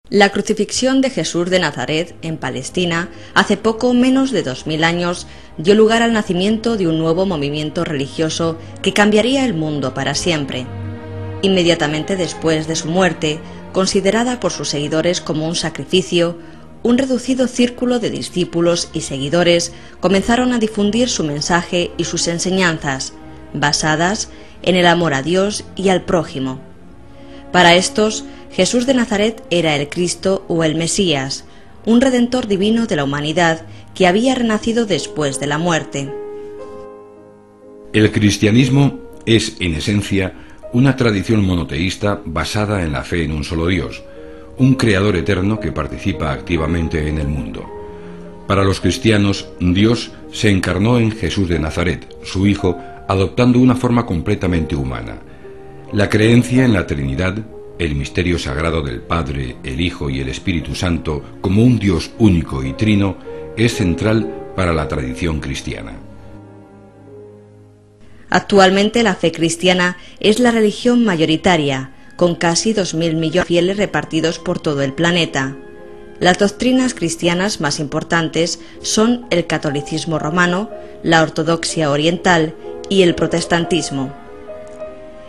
La crucifixión de Jesús de Nazaret, en Palestina, hace poco menos de 2000 años, dio lugar al nacimiento de un nuevo movimiento religioso que cambiaría el mundo para siempre. Inmediatamente después de su muerte, considerada por sus seguidores como un sacrificio, un reducido círculo de discípulos y seguidores comenzaron a difundir su mensaje y sus enseñanzas, basadas en el amor a Dios y al prójimo. Para estos, Jesús de Nazaret era el Cristo o el Mesías, un redentor divino de la humanidad que había renacido después de la muerte. El cristianismo es, en esencia, una tradición monoteísta basada en la fe en un solo Dios, un creador eterno que participa activamente en el mundo. Para los cristianos, Dios se encarnó en Jesús de Nazaret, su Hijo, adoptando una forma completamente humana. La creencia en la Trinidad, el misterio sagrado del Padre, el Hijo y el Espíritu Santo como un Dios único y trino, es central para la tradición cristiana. Actualmente la fe cristiana es la religión mayoritaria, con casi 2000 millones de fieles repartidos por todo el planeta. Las doctrinas cristianas más importantes son el catolicismo romano, la ortodoxia oriental y el protestantismo.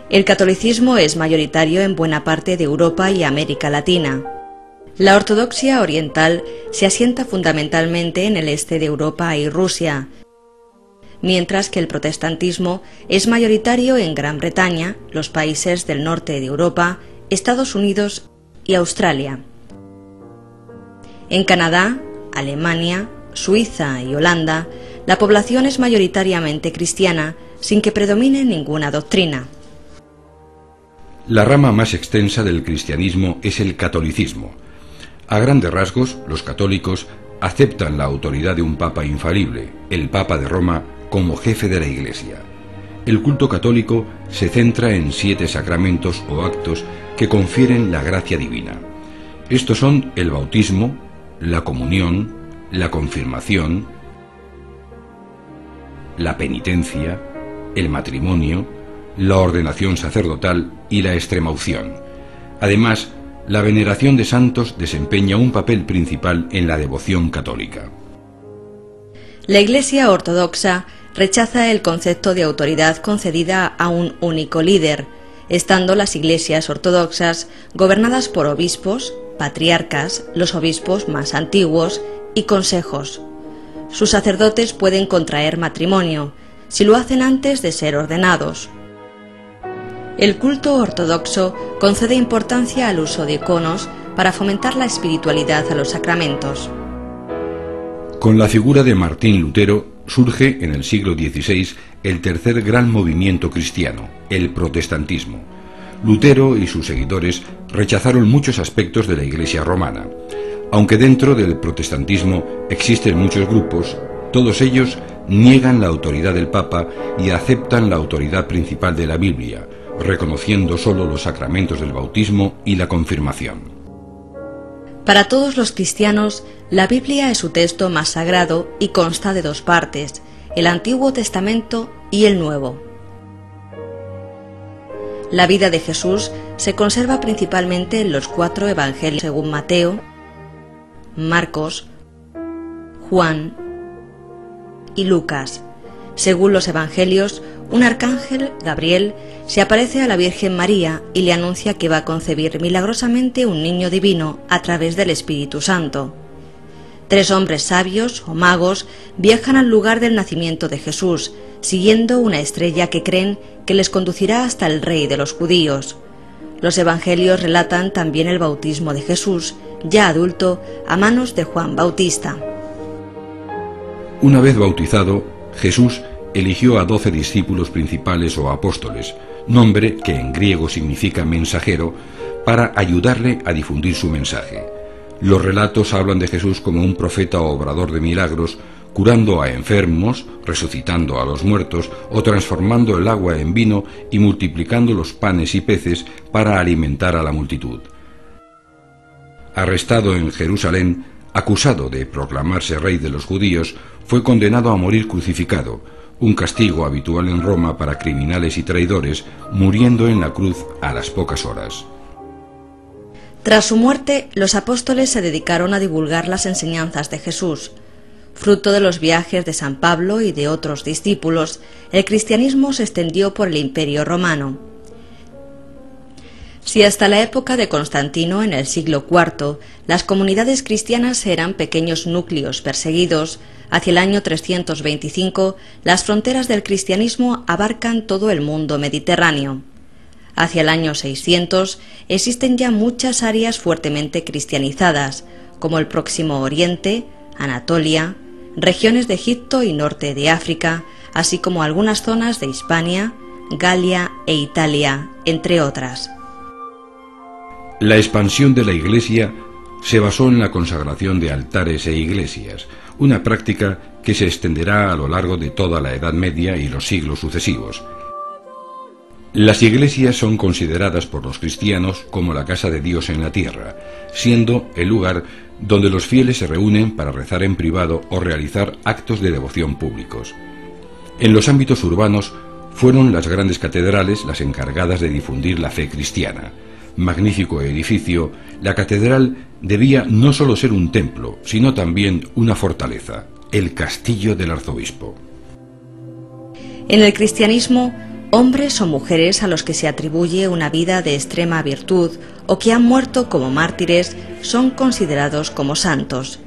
El catolicismo es mayoritario en buena parte de Europa y América Latina. La ortodoxia oriental se asienta fundamentalmente en el este de Europa y Rusia, mientras que el protestantismo es mayoritario en Gran Bretaña, los países del norte de Europa, Estados Unidos y Australia. En Canadá, Alemania, Suiza y Holanda, la población es mayoritariamente cristiana, sin que predomine ninguna doctrina. La rama más extensa del cristianismo es el catolicismo. A grandes rasgos, los católicos aceptan la autoridad de un papa infalible, el Papa de Roma, como jefe de la Iglesia. El culto católico se centra en 7 sacramentos o actos que confieren la gracia divina. Estos son el bautismo, la comunión, la confirmación, la penitencia, el matrimonio, la ordenación sacerdotal y la extremaunción. Además, la veneración de santos desempeña un papel principal en la devoción católica. La Iglesia ortodoxa rechaza el concepto de autoridad concedida a un único líder, estando las iglesias ortodoxas gobernadas por obispos, patriarcas, los obispos más antiguos y consejos. Sus sacerdotes pueden contraer matrimonio, si lo hacen antes de ser ordenados. El culto ortodoxo concede importancia al uso de iconos para fomentar la espiritualidad a los sacramentos. Con la figura de Martín Lutero surge en el siglo XVI el tercer gran movimiento cristiano, el protestantismo. Lutero y sus seguidores rechazaron muchos aspectos de la Iglesia romana. Aunque dentro del protestantismo existen muchos grupos, todos ellos niegan la autoridad del Papa y aceptan la autoridad principal de la Biblia, reconociendo solo los sacramentos del bautismo y la confirmación. Para todos los cristianos, la Biblia es su texto más sagrado y consta de 2 partes, el Antiguo Testamento y el Nuevo. La vida de Jesús se conserva principalmente en los 4 evangelios según Mateo, Marcos, Juan y Lucas. Según los evangelios, un arcángel, Gabriel, se aparece a la Virgen María y le anuncia que va a concebir milagrosamente un niño divino a través del Espíritu Santo. 3 hombres sabios o magos viajan al lugar del nacimiento de Jesús, siguiendo una estrella que creen que les conducirá hasta el Rey de los judíos. Los evangelios relatan también el bautismo de Jesús, ya adulto, a manos de Juan Bautista. Una vez bautizado, Jesús eligió a 12 discípulos principales o apóstoles, nombre que en griego significa mensajero, para ayudarle a difundir su mensaje. Los relatos hablan de Jesús como un profeta obrador de milagros, curando a enfermos, resucitando a los muertos o transformando el agua en vino y multiplicando los panes y peces para alimentar a la multitud. Arrestado en Jerusalén, acusado de proclamarse rey de los judíos, fue condenado a morir crucificado, un castigo habitual en Roma para criminales y traidores, muriendo en la cruz a las pocas horas. Tras su muerte, los apóstoles se dedicaron a divulgar las enseñanzas de Jesús. Fruto de los viajes de San Pablo y de otros discípulos, el cristianismo se extendió por el Imperio Romano. Si hasta la época de Constantino, en el siglo IV, las comunidades cristianas eran pequeños núcleos perseguidos, hacia el año 325 las fronteras del cristianismo abarcan todo el mundo mediterráneo. Hacia el año 600 existen ya muchas áreas fuertemente cristianizadas, como el Próximo Oriente, Anatolia, regiones de Egipto y norte de África, así como algunas zonas de Hispania, Galia e Italia, entre otras. La expansión de la Iglesia se basó en la consagración de altares e iglesias, una práctica que se extenderá a lo largo de toda la Edad Media y los siglos sucesivos. Las iglesias son consideradas por los cristianos como la casa de Dios en la tierra, siendo el lugar donde los fieles se reúnen para rezar en privado o realizar actos de devoción públicos. En los ámbitos urbanos fueron las grandes catedrales las encargadas de difundir la fe cristiana. Magnífico edificio, la catedral debía no solo ser un templo, sino también una fortaleza, el castillo del arzobispo. En el cristianismo, hombres o mujeres a los que se atribuye una vida de extrema virtud o que han muerto como mártires son considerados como santos.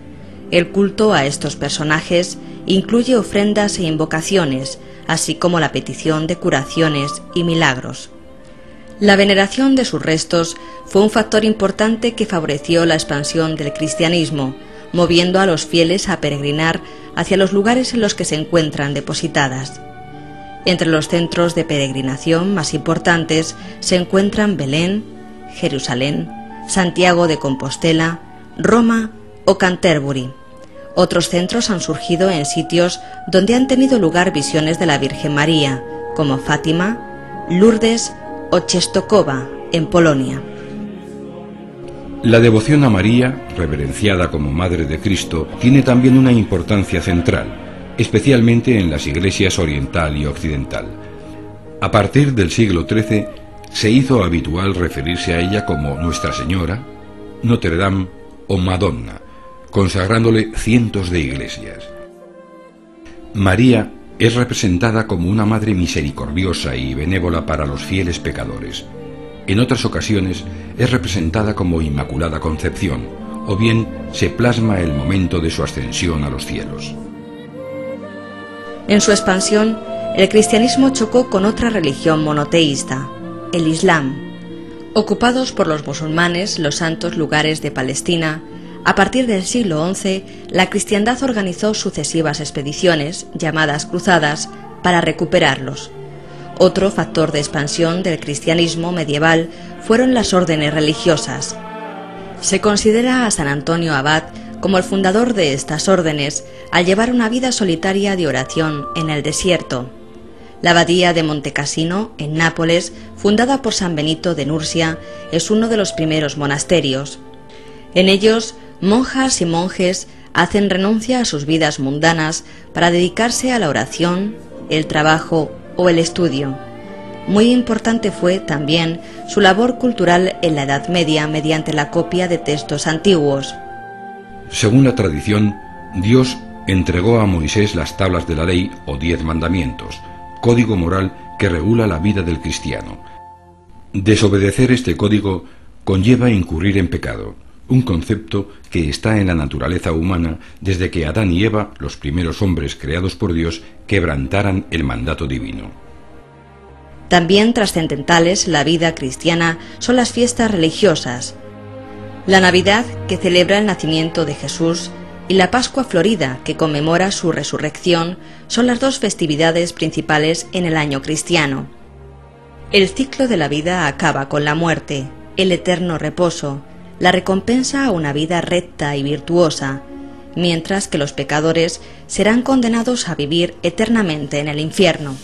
El culto a estos personajes incluye ofrendas e invocaciones, así como la petición de curaciones y milagros. La veneración de sus restos fue un factor importante que favoreció la expansión del cristianismo, moviendo a los fieles a peregrinar hacia los lugares en los que se encuentran depositadas. Entre los centros de peregrinación más importantes se encuentran Belén, Jerusalén, Santiago de Compostela, Roma o Canterbury. Otros centros han surgido en sitios donde han tenido lugar visiones de la Virgen María, como Fátima, Lourdes o Częstochowa, en Polonia. La devoción a María, reverenciada como Madre de Cristo, tiene también una importancia central, especialmente en las iglesias oriental y occidental. A partir del siglo XIII se hizo habitual referirse a ella como Nuestra Señora, Notre Dame o Madonna, consagrándole cientos de iglesias. María es representada como una madre misericordiosa y benévola para los fieles pecadores. En otras ocasiones es representada como Inmaculada Concepción, o bien se plasma el momento de su ascensión a los cielos. En su expansión, el cristianismo chocó con otra religión monoteísta, el Islam. Ocupados por los musulmanes los santos lugares de Palestina, a partir del siglo XI, la cristiandad organizó sucesivas expediciones, llamadas cruzadas, para recuperarlos. Otro factor de expansión del cristianismo medieval fueron las órdenes religiosas. Se considera a San Antonio Abad como el fundador de estas órdenes, al llevar una vida solitaria de oración en el desierto. La abadía de Montecassino, en Nápoles, fundada por San Benito de Nursia, es uno de los primeros monasterios. En ellos, monjas y monjes hacen renuncia a sus vidas mundanas para dedicarse a la oración, el trabajo o el estudio. Muy importante fue también su labor cultural en la Edad Media mediante la copia de textos antiguos. Según la tradición, Dios entregó a Moisés las tablas de la ley o 10 mandamientos, código moral que regula la vida del cristiano. Desobedecer este código conlleva incurrir en pecado, un concepto que está en la naturaleza humana desde que Adán y Eva, los primeros hombres creados por Dios, quebrantaran el mandato divino. También trascendentales en la vida cristiana son las fiestas religiosas. La Navidad, que celebra el nacimiento de Jesús, y la Pascua Florida, que conmemora su resurrección, son las dos festividades principales en el año cristiano. El ciclo de la vida acaba con la muerte, el eterno reposo, la recompensa a una vida recta y virtuosa, mientras que los pecadores serán condenados a vivir eternamente en el infierno.